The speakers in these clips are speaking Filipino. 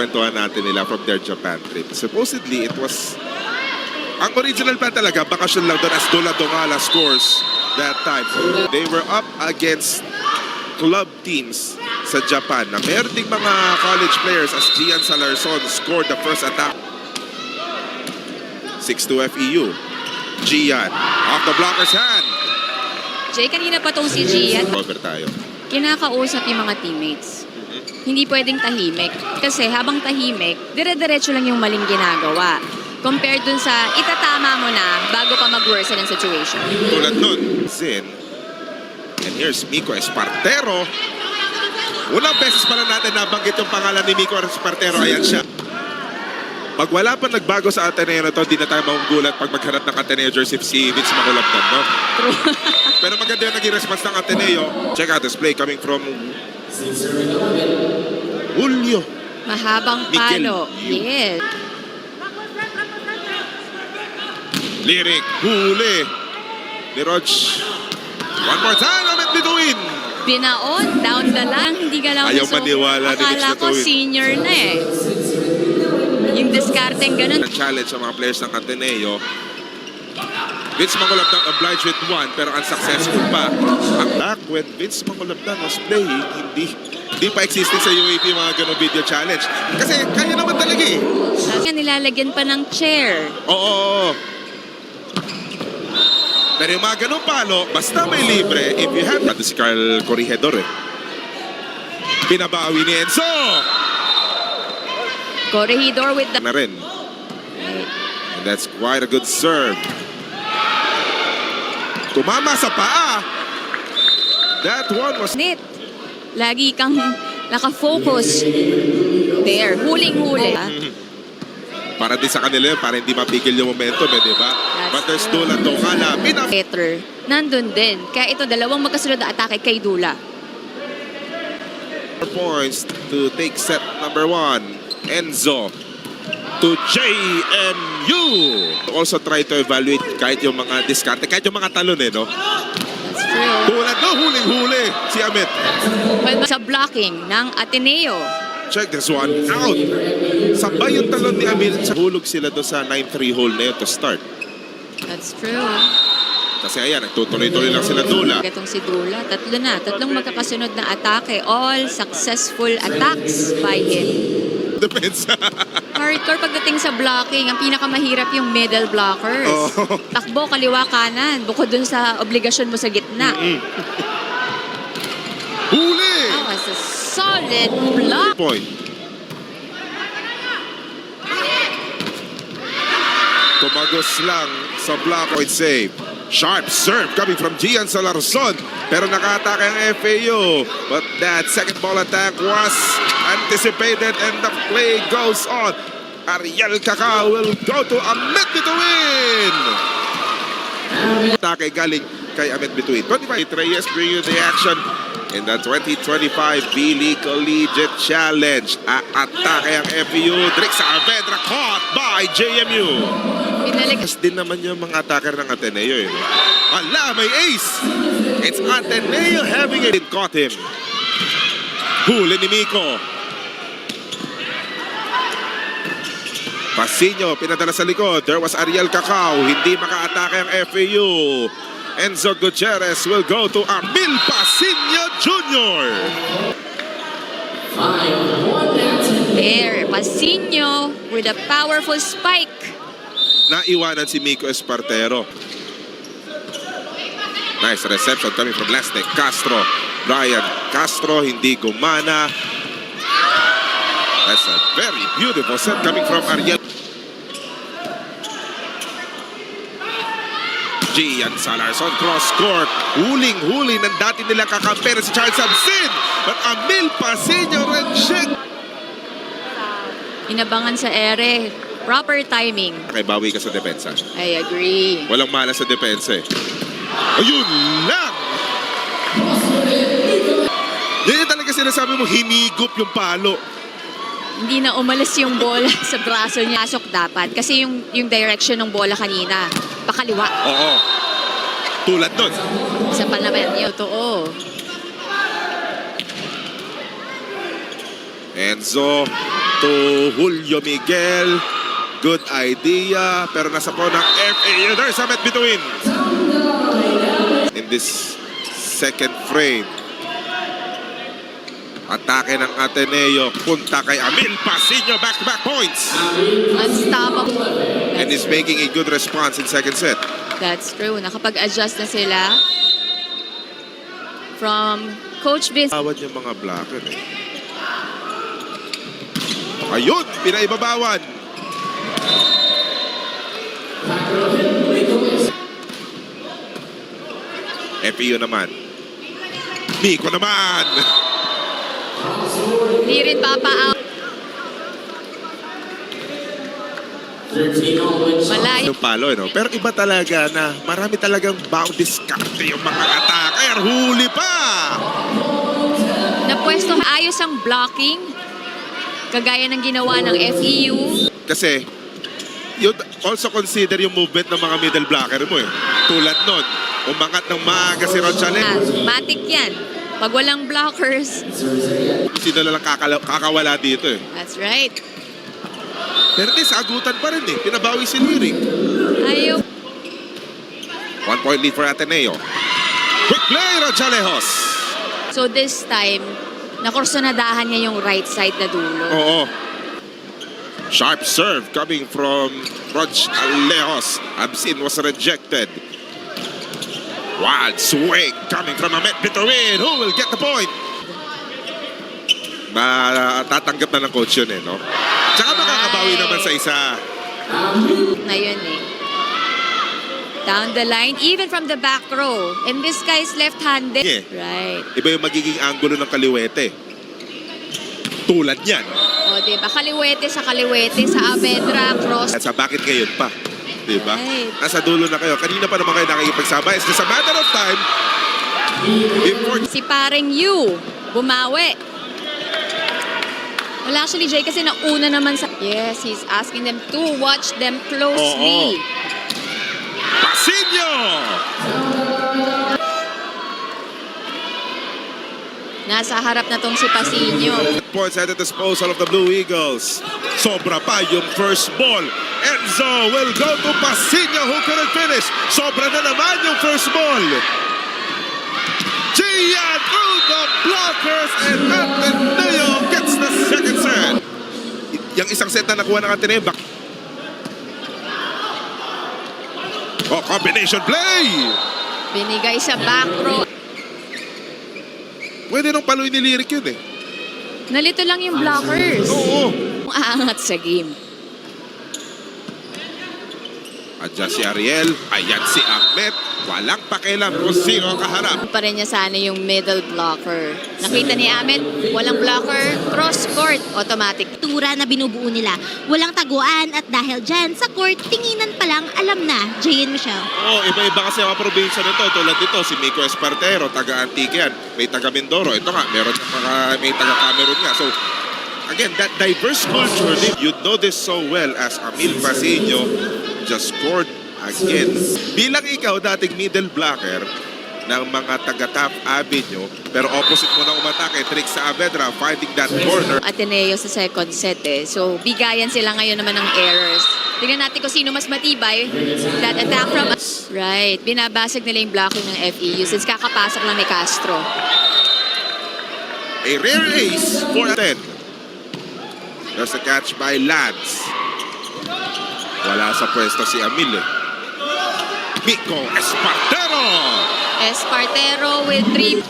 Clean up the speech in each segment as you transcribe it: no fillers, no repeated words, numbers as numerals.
kinukwentuhan natin nila from their Japan trip. Supposedly, it was... Ang original plan talaga, bakasyon lang doon as Dula Dongala scores that time. They were up against club teams sa Japan na meron ding mga college players as Gian Salarson scored the first attack. 6-2 FEU. Gian, off the blocker's hand. Jay, kanina pa tong si Gian. Over tayo. Kinakausap yung mga teammates. Hindi pwedeng tahimik. Kasi habang tahimik, dire-diretso lang yung maling ginagawa. Compared dun sa itatama mo na bago pa mag-worsen ang situation. Tulad nun, Zin. And here's Miko Espartero. Unang beses pala natin nabanggit yung pangalan ni Miko Espartero. Ayan siya. Pag wala pa nagbago sa Ateneo na to, di na tayo magugulat pag maghanap ng Ateneo jersey si Vince Makulabdan, no? True. Pero maganda yung naging response ng Ateneo. Check out this play coming from Julio. Mahabang Miguel palo. Yu. Yes. Lyric, huli. Ni Rog. One more time, I'm in between. Binaon, down the line. Hindi ka lang Ayaw maniwala ni Mitch akala na ko to eh. senior na eh. Yung discarding ganun. Challenge sa mga players ng Ateneo. Vince Makulabdan obliged with one pero unsuccessful pa. Ang back when Vince Makulabdan was playing, hindi pa existing sa UAP mga ganong video challenge. Kasi kaya naman talaga eh. Kasi nilalagyan pa ng chair. Oo. Pero yung mga ganong palo, basta may libre, if you have... Ito si Carl Corregidor eh. Pinabawi ni Enzo. Corregidor with the... Na rin. And that's quite a good serve. Tumama sa paa. That one was... Net. Lagi kang nakafocus. There. Huling-huli. Para din sa kanila yun, para hindi mapigil yung momentum eh, di ba? But there's Dula Dongala. Better. Nandun din. Kaya ito, dalawang magkasunod na atake kay Dula. Points to take set number 1. Enzo to JMU. Also try to evaluate kahit yung mga diskarte, kahit yung mga talon eh, no? That's true. Tulad no, huling-huli si Amit. Well, sa blocking ng Ateneo. Check this one out. Sabay yung talon ni Amit. Hulog sila doon sa 9-3 hole na yun to start. That's true. Kasi ayan, nagtutuloy-tuloy lang sila Dula. Itong si Dula, tatlo na. Tatlong magkakasunod na atake. All successful attacks by him. Depends. Hardcore pagdating sa blocking. Ang pinakamahirap yung middle blockers. Oh. Takbo, kaliwa, kanan. Bukod dun sa obligasyon mo sa gitna. Huli! That was a solid block. Point. Tumagos lang sa block point save. Sharp serve coming from Gian Salarson. Pero nakatake ang FAU. But that second ball attack was anticipated and the play goes on. Ariel Cacao will go to Amit Bituin. Atake galing kay Amit Bituin. 25 Reyes bring you the action in the 2025 B-League Collegiate Challenge. Atake ang FAU. Drix Saavedra caught by JMU. Mas din naman yung mga attacker ng Ateneo eh. Ala, may ace! It's Ateneo having it. Caught him. Huli ni Miko. Pasino, pinadala sa likod. There was Ariel Cacao. Hindi maka-atake ang FAU. Enzo Gutierrez will go to Amil Pasino Jr. There, Pasino with a powerful spike. Naiwanan si Miko Espartero. Nice reception coming from Lesnek Castro. Brian Castro, hindi gumana. That's a very beautiful set coming from Ariel. Gian Salarson cross court. Huling-huli ng dati nila kakampera si Charles Absin. But Amil Pasino red check. Inabangan sa ere. Proper timing. Okay, bawi ka sa depensa. I agree. Walang malas sa depensa eh. Ayun lang! Yan yung talaga sinasabi mo, hinigup yung palo. Hindi na umalis yung bola sa braso niya. Pasok dapat. Kasi yung direction ng bola kanina, pakaliwa. Oo. Tulad nun. Sa panaman niyo, totoo. Enzo to Julio Miguel. Good idea. Pero nasa po ng FAU. There's a met between. In this second frame. Atake ng Ateneo. Punta kay Amil Pasinio. Back-to-back points. Unstoppable. And is making a good response in second set. That's true. Nakapag-adjust na sila. From Coach Vince. Awad yung mga blocker eh. Ayun! Pinaibabawan. FEU naman. Miko naman. Hindi rin papa-out. Malayo. Yung palo, no? Pero iba talaga na marami talagang bound diskarte yung mga attacker. Huli pa! Napwesto, ayos ang blocking. Kagaya ng ginawa ng FEU. Kasi, you also consider yung movement ng mga middle blocker mo eh. Tulad nun, umangat ng maaga si Rochales. Matic yan. Pag walang blockers. Sino na lang kakawala dito eh. That's right. Pero sagutan pa rin eh. Pinabawi si Lyric. Ayaw. 1 point lead for Ateneo. Quick play, Rochales. So this time, nakursunadahan niya yung right side na dulo. Oo. Sharp serve coming from Rochales. Absin was rejected. Wild swing coming from Ahmed Bituin. Who will get the point? Tatanggap na ng coach yun eh, no? Tsaka makakabawi naman sa isa. Na yun eh. Down the line, even from the back row. And this guy's left-handed. Yeah. Right. Iba yung magiging angulo ng kaliwete. Tulad yan. O, diba? Kaliwete, sa Avedra, cross. At sa bakit ngayon pa? Diba? Right. Nasa dulo na kayo. Kanina pa naman kayo nakikipagsabay. It's just a matter of time. Before... Si paring Yu, bumawi. Well, actually, Jay, kasi nauna naman sa... Yes, he's asking them to watch them closely. Pasinio! Nasa harap na tong si Pasinio. Points at the disposal of the Blue Eagles. Sobra pa yung first ball. Enzo will go to Pasinio who couldn't finish. Sobra na naman yung first ball. Gian through the blockers and Ateneo gets the second set. Yung isang set na nakuha ng Ateneo. Oh, combination play! Binigay sa back row. Pwede nung paluin ni Lyric yun eh. Nalito lang yung blockers. Oo. Ang aangat sa game. At dyan si Ariel, ayan si Ahmed. Walang pakialam kung sino ang kaharap. Pa rin niya sana yung middle blocker. Nakita ni Ahmed, walang blocker, cross court, automatic. Tura na binubuo nila. Walang taguan at dahil dyan, sa court, tinginan pa lang, alam na, Jay and Michelle. Oo, iba-iba kasi ang probinsya nito. Tulad dito, si Miko Espartero, taga-Antique yan. May taga-Mindoro. Ito nga, may taga-Cameroon nga. So, again, that diverse culture, you know this so well as Amil Pasinio just scored again. Bilang ikaw, dating middle blocker ng mga taga-Top Avenue, pero opposite mo na umatake, Trix sa Avedra, finding that corner. Ateneo sa second set eh. So, bigayan sila ngayon naman ng errors. Tingnan natin kung sino mas matibay. That attack from... Right. Binabasag nila yung blocking ng FEU since kakapasok lang ni Castro. A rare ace for 10. There's a catch by Lance. Wala sa pwesto si Amil eh. Miko Espartero! Espartero with 3.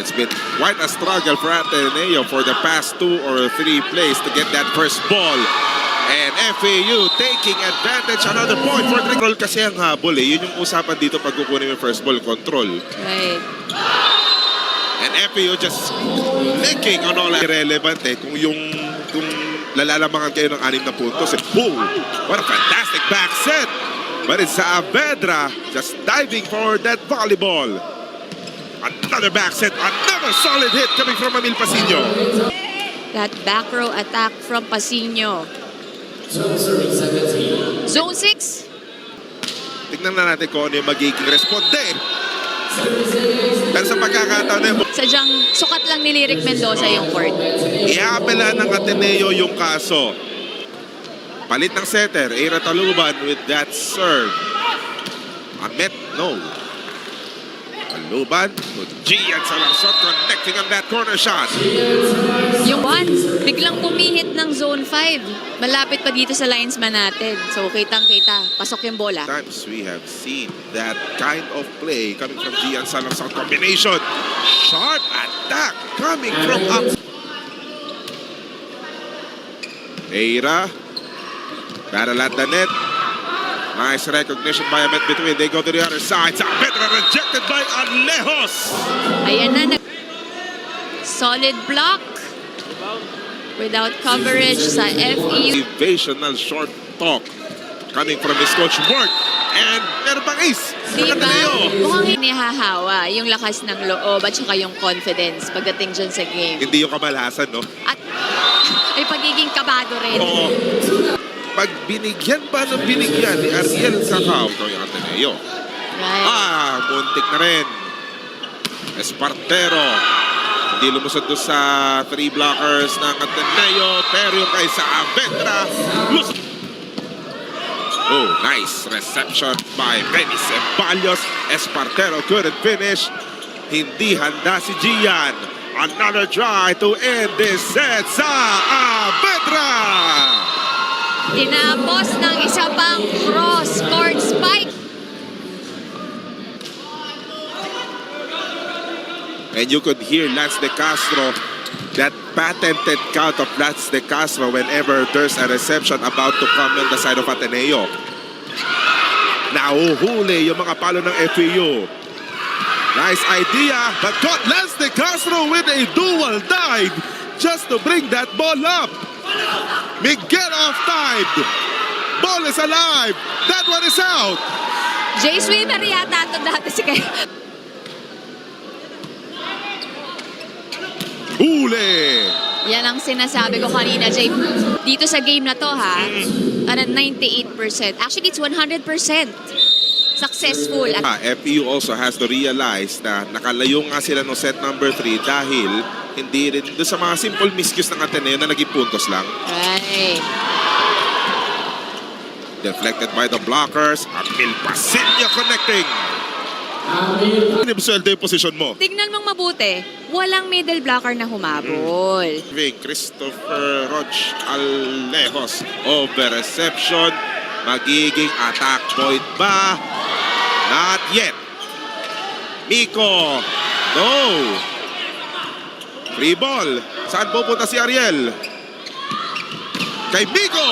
It's been quite a struggle for Ateneo for the past 2 or 3 plays to get that first ball. And FAU taking advantage. Another point for control kasi ang habol eh. Yun yung usapan dito pag kukunin yung first ball control. Right. And FAU just licking on all irrelevant eh. Kung lalalamangan kayo ng 6 na puntos eh. Boom! What a fantastic back set! But it's Saavedra just diving for that volleyball. Another back set, another solid hit coming from Amil Pasinio. That back row attack from Pasinio. Zone 6. Tignan na natin kung ano yung magiging responde. Pero sa pagkakataon Ateneo. Sadyang sukat lang ni Lyric Mendoza yung court. Iapela ng Ateneo yung kaso. Palit ng setter, Eira Taluban with that serve. Ahmet, no. Taluban to Gian Salarzon connecting on that corner shot. Yung one, biglang pumihit ng zone 5. Malapit pa dito sa linesman natin. So, kitang-kita. Pasok yung bola. Times we have seen that kind of play coming from Gian Salarzon combination. Sharp attack coming from up. Eira. Battle at the net. Nice recognition by Ahmet between. They go to the other side. Saavedra rejected by Alejos. Ayan na. Solid block. Without coverage sa FEU. Motivational short talk coming from his coach Mark. And meron pang ace. Diba? Ateneo. Mukhang inihahawa yung lakas ng loob at saka yung confidence pagdating dyan sa game. Hindi yung kamalasan, no? At may pagiging kabado rin. Oo. Pag binigyan ba ng binigyan ni Ariel Sacao, ito yung Ateneo. Right. Muntik na rin. Espartero. Hindi lumusod doon sa 3 blockers ng Ateneo. Pero yung kay Saavedra. Oh, nice reception by Benny Ceballos. Espartero couldn't finish. Hindi handa si Gian. Another try to end this set. Saavedra! Tinapos ng isa pang cross-court spike. And you could hear Lance De Castro, that patented count of Lance De Castro whenever there's a reception about to come on the side of Ateneo. Nauhuli yung mga palo ng FEU. Nice idea, but caught Lance De Castro with a dual dive just to bring that ball up. Miguel off-timed. Ball is alive. That one is out. Jay Swimmer yata ito dati si kay. Huli. Yan ang sinasabi ko kanina, Jay. Dito sa game na to, ha? 98%. Actually, it's 100% successful. FEU also has to realize na nakalayo nga sila no set number 3 dahil hindi rin doon sa mga simple miscues ng Ateneo na naging puntos lang. Right. Deflected by the blockers. Amil Pasillo connecting. Inibsueldo yung position mo. Tignan mong mabuti. Walang middle blocker na humabol. Christopher Roch Alejos over reception. Magiging attack point ba? Not yet. Miko. No. Free ball. Saan pupunta si Ariel? Kay Miko.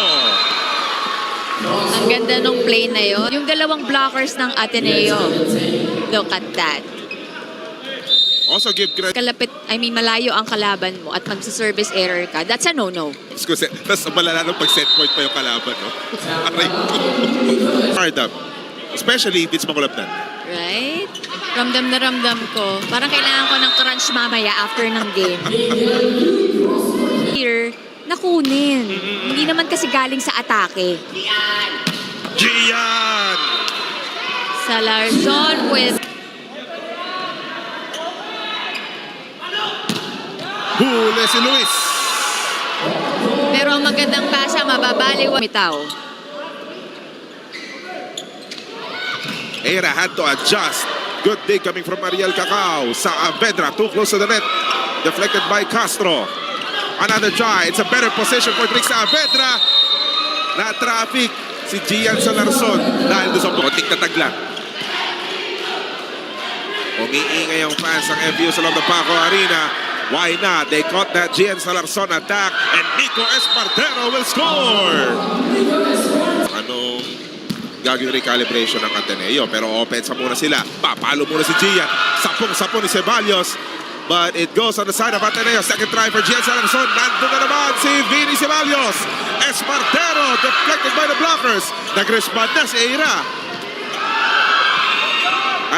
Ang ganda nung play na yon. Yung dalawang blockers ng Ateneo. Look at that. Also give credit. Kalapit, malayo ang kalaban mo at magsa-service error ka. That's a no-no. Tapos malala nung pag-set point pa yung kalaban, no? Aray ko. Hard up. Especially if it's makulap na. Right? Ramdam na ramdam ko. Parang kailangan ko ng crunch mamaya after ng game. Here, nakunin. Hindi naman kasi galing sa atake. Gian! Salarzon with... Huli si Luis. Pero ang magandang pasa, mababaliw. Mitaw. Eira had to adjust. Good dig coming from Ariel Cacao. Saavedra too close to the net. Deflected by Castro. Another try. It's a better position for Drix Saavedra. Na-traffic si Gian Salarzon dahil doon sa konting tatagla. Umiingay ang fans ng FEU sa loob ng Paco Arena. Why not? They caught that Gian Salarzon attack and Nico Espartero will score! Anong gagawin recalibration ng Ateneo? Pero offense muna sila. Papalo muna si Gian. Sapong-sapong ni Ceballos. But it goes on the side of Ateneo. Second try for Gian Salarzon. Nandun na naman si Vinny Ceballos. Espartero deflected by the blockers. Nag-respond na si Eira.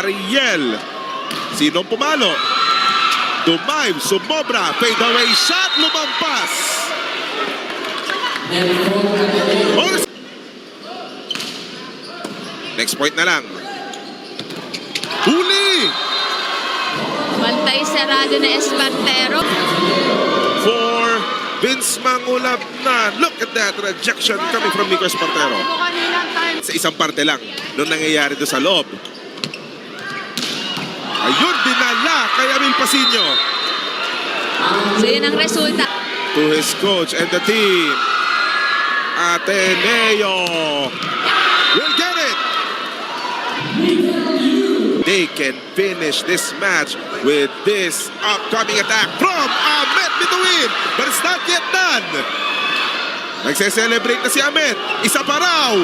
Ariel. Sinong pumalo? Dumive, sumobra, fade away shot, lumampas. Next point na lang. Huli! Bantay sa sarado na Espartero. For Vince Mangulabnan. Look at that rejection coming from Nico Espartero. Sa isang parte lang nung nangyayari doon sa loob. Ayun, dinala kay Amil Pasino. So yun ang resulta. To his coach and the team. Ateneo will get it. They can finish this match with this upcoming attack from Ahmed Bituin. But it's not yet done. Nagse-celebrate na si Ahmed. Isa pa raw.